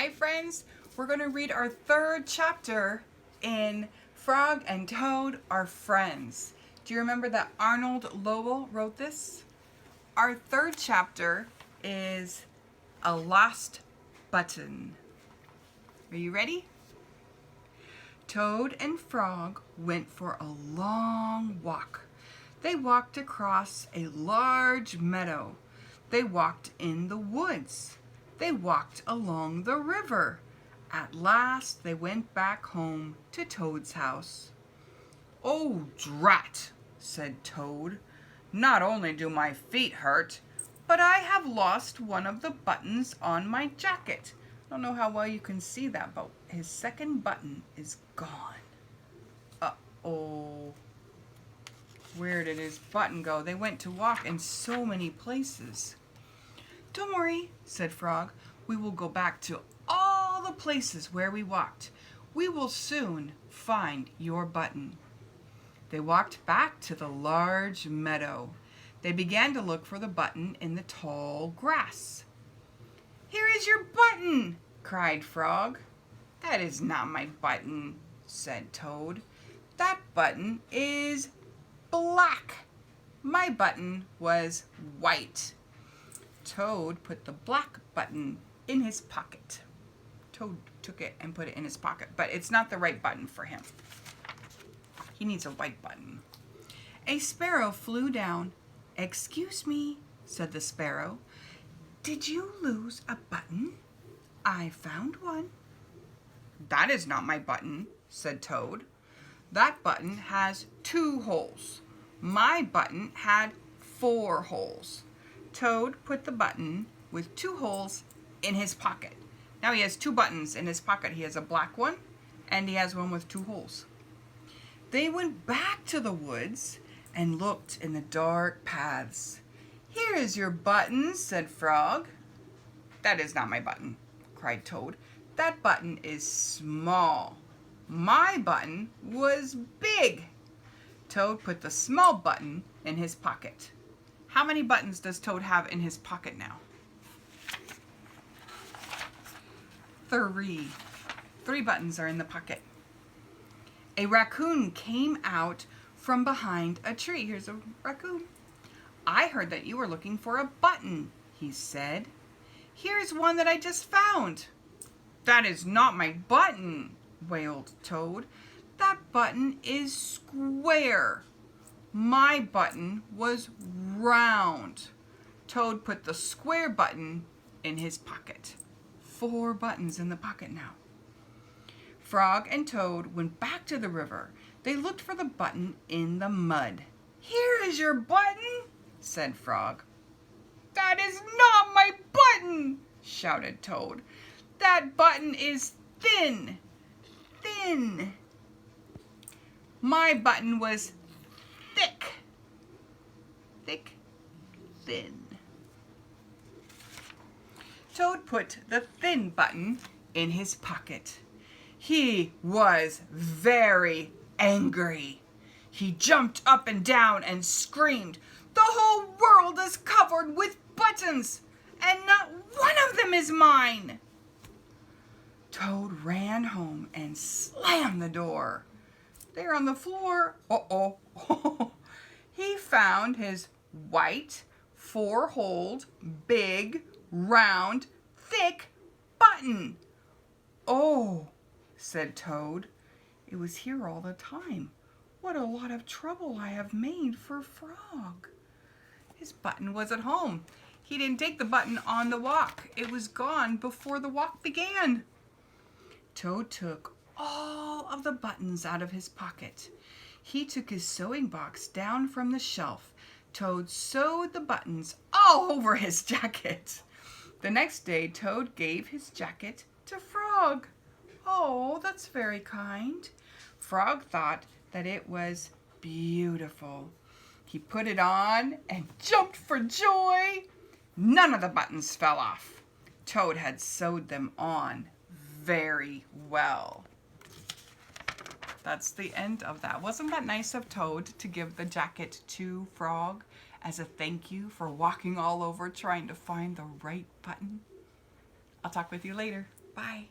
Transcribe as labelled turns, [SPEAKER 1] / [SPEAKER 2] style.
[SPEAKER 1] Hi friends, we're going to read our third chapter in Frog and Toad Are Friends. Do you remember that Arnold Lobel wrote this? Our third chapter is A Lost Button. Are you ready? Toad and Frog went for a long walk. They walked across a large meadow. They walked in the woods. They walked along the river. At last they went back home to Toad's house. "Oh, drat," said Toad. "Not only do my feet hurt, but I have lost one of the buttons on my jacket." I don't know how well you can see that, but his second button is gone. Uh-oh. Where did his button go? They went to walk in so many places. "Don't worry," said Frog. "We will go back to all the places where we walked. We will soon find your button." They walked back to the large meadow. They began to look for the button in the tall grass. "Here is your button!" cried Frog. "That is not my button," said Toad. "That button is black. My button was white." Toad put the black button in his pocket. Toad took it and put it in his pocket, but it's not the right button for him. He needs a white button. A sparrow flew down. "Excuse me," said the sparrow. "Did you lose a button? I found one." "That is not my button," said Toad. "That button has 2 holes. My button had 4 holes." Toad put the button with 2 holes in his pocket. Now he has 2 buttons in his pocket. He has a black one and he has one with 2 holes. They went back to the woods and looked in the dark paths. "Here is your button," said Frog. "That is not my button," cried Toad. "That button is small. My button was big." Toad put the small button in his pocket. How many buttons does Toad have in his pocket now? 3. 3 buttons are in the pocket. A raccoon came out from behind a tree. Here's a raccoon. "I heard that you were looking for a button," he said. "Here's one that I just found." "That is not my button," wailed Toad. "That button is square. My button was round." Toad put the square button in his pocket. 4 buttons in the pocket now. Frog and Toad went back to the river. They looked for the button in the mud. "Here is your button," said Frog. "That is not my button," shouted Toad. "That button is thin. Thin. My button was thick. Thick, thin." Toad put the thin button in his pocket. He was very angry. He jumped up and down and screamed, "The whole world is covered with buttons, and not one of them is mine." Toad ran home and slammed the door. There on the floor, he found his white, 4-holed, big, round, thick button. "Oh," said Toad, "it was here all the time. What a lot of trouble I have made for Frog." His button was at home. He didn't take the button on the walk. It was gone before the walk began. Toad took all of the buttons out of his pocket. He took his sewing box down from the shelf. Toad sewed the buttons all over his jacket. The next day, Toad gave his jacket to Frog. "Oh, that's very kind." Frog thought that it was beautiful. He put it on and jumped for joy. None of the buttons fell off. Toad had sewed them on very well. That's the end of that. Wasn't that nice of Toad to give the jacket to Frog as a thank you for walking all over trying to find the right button? I'll talk with you later. Bye.